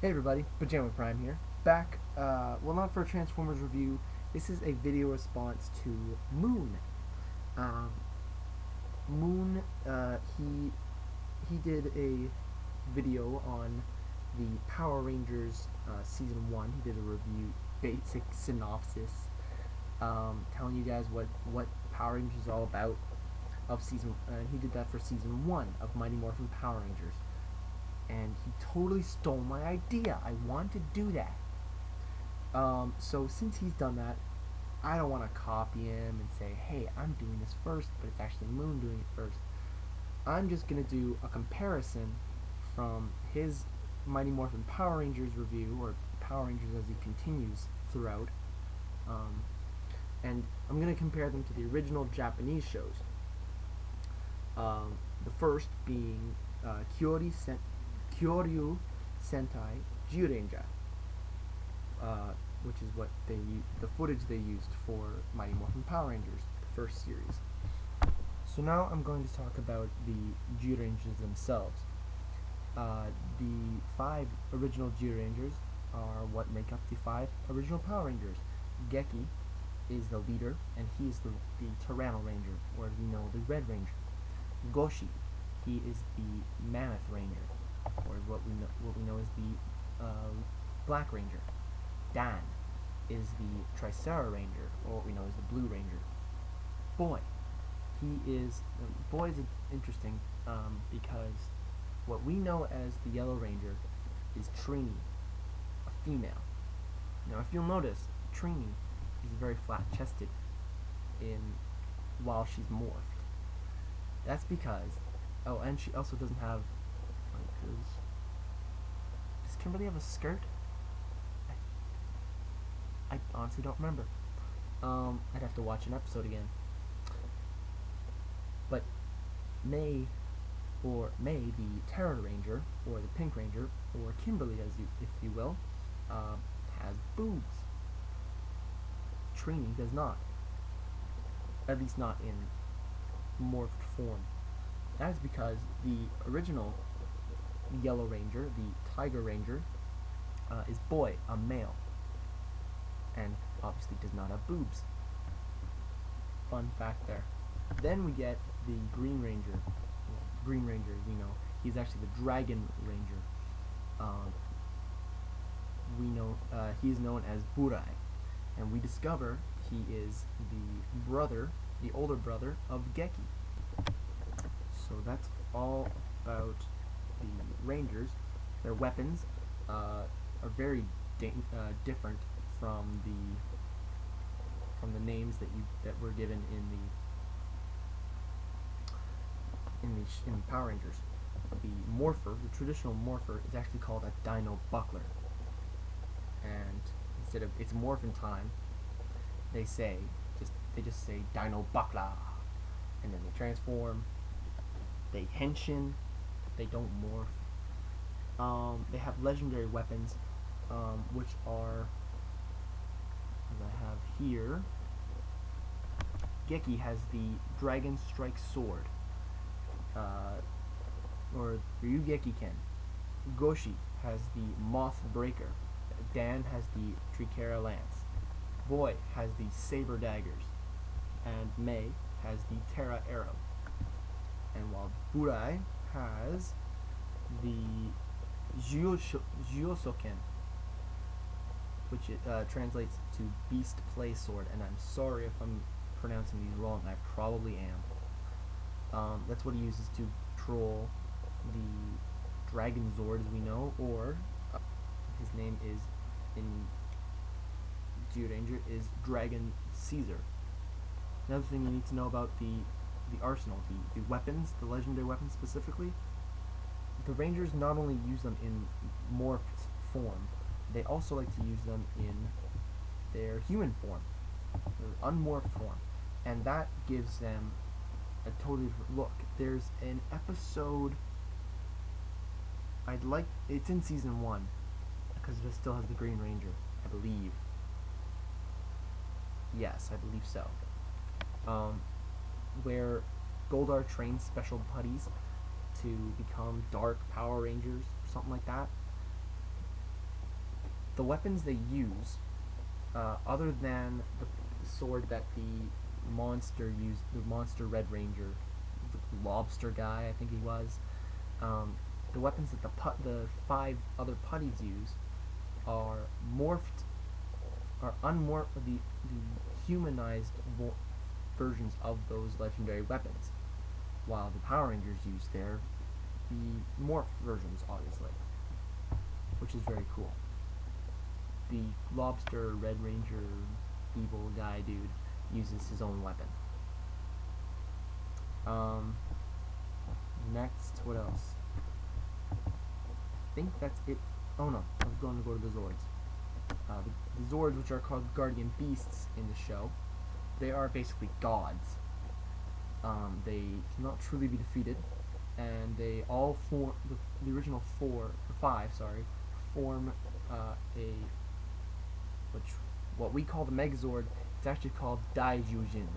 Hey everybody, PyjamaPrime here. Back, well, not for a Transformers review. This is a video response to Moon. Um, Moon, he did a video on the Power Rangers season 1. He did a review, basic synopsis, telling you guys what Power Rangers is all about of season. And he did that for season 1 of Mighty Morphin Power Rangers. And he totally stole my idea. I want to do that. So since he's done that, I don't want to copy him and say, hey, I'm doing this first, but it's actually Moon doing it first. I'm just going to do a comparison from his Mighty Morphin Power Rangers review, or Power Rangers as he continues throughout, and I'm going to compare them to the original Japanese shows. The first being Kyoryu Sentai Zyuranger, which is what the footage they used for Mighty Morphin Power Rangers, the first series. So now I'm going to talk about the Zyurangers themselves. The 5 original Zyurangers are what make up the 5 original Power Rangers. Geki is the leader, and he is the Tyranno Ranger, or as we know, the Red Ranger. Goshi, he is the Mammoth Ranger, or what we know as the Black Ranger. Dan is the Tricera Ranger, or what we know as the Blue Ranger. Boy, Boy is interesting because what we know as the Yellow Ranger is Trini, a female. Now, if you'll notice, Trini is very flat-chested while she's morphed. That's because, and she also doesn't have, does Kimberly have a skirt? I honestly don't remember. I'd have to watch an episode again. But May, the Terror Ranger, or the Pink Ranger, or Kimberly, if you will, has boobs. Trini does not. At least not in morphed form. That is because the original Yellow Ranger, the Tiger Ranger, is Boy, a male, and obviously does not have boobs. Fun fact there. Then we get the Green Ranger. Well, Green Ranger, as we know, he's actually the Dragon Ranger. We know he is known as Burai, and we discover he is the older brother of Geki. So that's all about the Rangers. Their weapons are very different from the names that were given in Power Rangers. The Morpher, the traditional Morpher, is actually called a Dino Buckler, and instead of it's Morphin time, they just say Dino Buckler, and then they transform. They henshin. They don't morph. They have legendary weapons, which are, as I have here, Geki has the Dragon Strike Sword, or Ryugeki-ken. Goshi has the Moth Breaker. Dan has the Tricera Lance. Boy has the Saber Daggers. And May has the Terra Arrow. And while Burai has the Jyosoken, which translates to Beast Play Sword, and I'm sorry if I'm pronouncing these wrong, I probably am. That's what he uses to control the Dragon Zord, as we know, or his name is, in Zyuranger, is Dragon Caesar. Another thing you need to know about the arsenal, the weapons, the legendary weapons specifically, the Rangers not only use them in morphed form, they also like to use them in their human form, their unmorphed form, and that gives them a totally different look. There's an episode, it's in season 1, because it still has the Green Ranger, I believe. Yes, I believe so. Where Goldar trains special putties to become Dark Power Rangers, something like that. the weapons they use, other than the sword that the monster used, the monster Red Ranger, the lobster guy, I think he was, the weapons that the 5 other putties use are morphed, are unmorphed, the humanized versions of those legendary weapons, while the Power Rangers use the morphed versions, obviously, which is very cool. The lobster Red Ranger evil guy dude uses his own weapon. Next, what else? I think that's it. Oh no, I was going to go to the Zords. The Zords, which are called guardian beasts in the show, they are basically gods. They cannot truly be defeated, and they all form, the original 5, form what we call the Megazord. It's actually called Daijujin,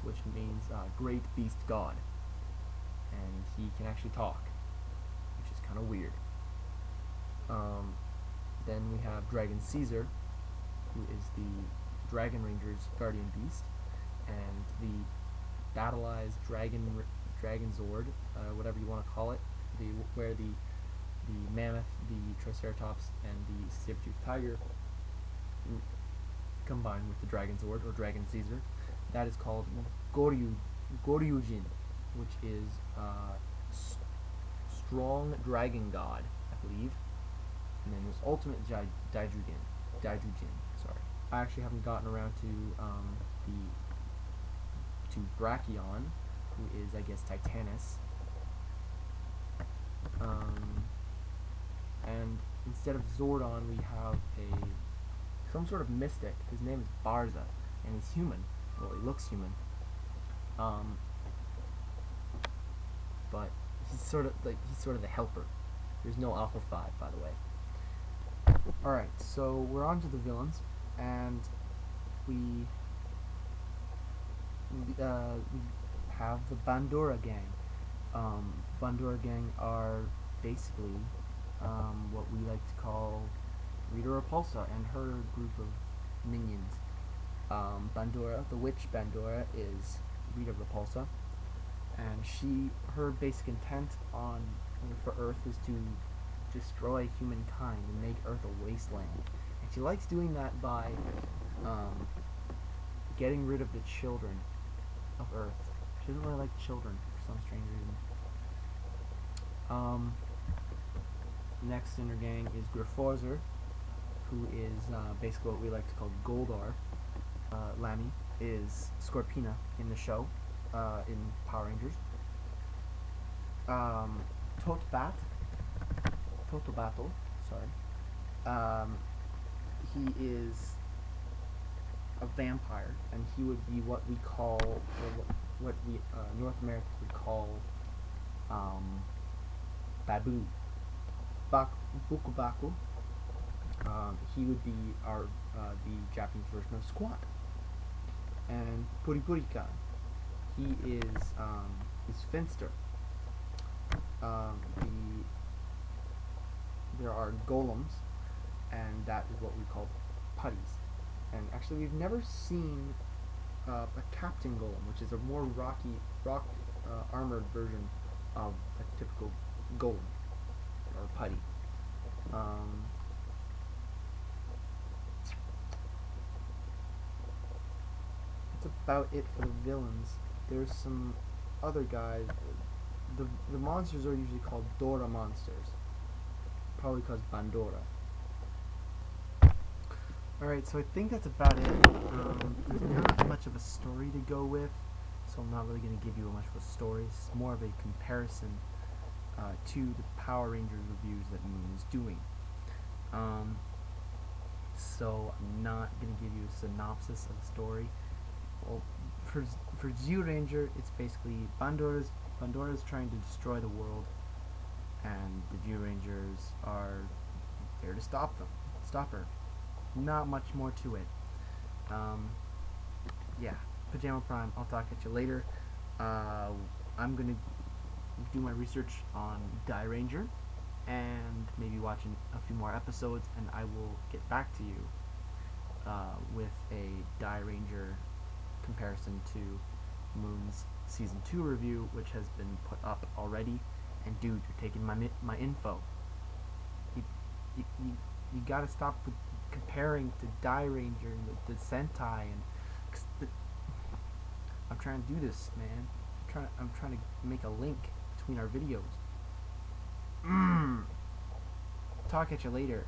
which means Great Beast God, and he can actually talk, which is kind of weird. Then we have Dragon Caesar, who is the Dragon Ranger's guardian beast, and the battleized Dragon Zord, whatever you want to call it, where the mammoth, the Triceratops, and the saber-toothed tiger combined with the Dragon Zord, or Dragon Caesar. That is called Goryujin, which is strong dragon god, I believe. And then there's Ultimate Daijujin. Sorry, I actually haven't gotten around to Brachion, who is, I guess, Titanus. And instead of Zordon, we have some sort of mystic. His name is Barza, and he's human. Well, he looks human. But he's sort of the helper. There's no Alpha 5, by the way. Alright, so we're on to the villains, and we have the Bandora gang. Bandora gang are basically what we like to call Rita Repulsa and her group of minions. Bandora, the witch Bandora, is Rita Repulsa, and her basic intent for Earth is to destroy humankind and make Earth a wasteland. And she likes doing that by getting rid of the children of Earth. She doesn't really like children for some strange reason. Next in her gang is Griforzer, who is basically what we like to call Goldar. Lammy is Scorpina in the show, in Power Rangers. Totobato, he is a vampire, and he would be what we call, or what we North Americans would call Babu. Bukubaku. He would be the Japanese version of Squat. And Puripurikan, he is Finster. There are golems, and that is what we call putties. And actually, we've never seen a Captain Golem, which is a more rock armored version of a typical golem or putty. That's about it for the villains. There's some other guys. The monsters are usually called Dora monsters, probably because Bandora. Alright, so I think that's about it. There's not much of a story to go with, so I'm not really going to give you much of a story. It's more of a comparison to the Power Rangers reviews that Moon is doing. So I'm not going to give you a synopsis of the story. Well, for Zyuranger, it's basically Bandora's trying to destroy the world, and the Zyurangers are there to stop her. Not much more to it. Yeah, PyjamaPrime, I'll talk at you later. I'm gonna do my research on Zyuranger, and maybe watching a few more episodes, and I will get back to you with a Zyuranger comparison to Moon's Season 2 review, which has been put up already. And dude, you're taking my info. You gotta stop with comparing to Zyuranger and the Sentai, and I'm trying to do this, man. I'm trying to make a link between our videos. Talk at you later.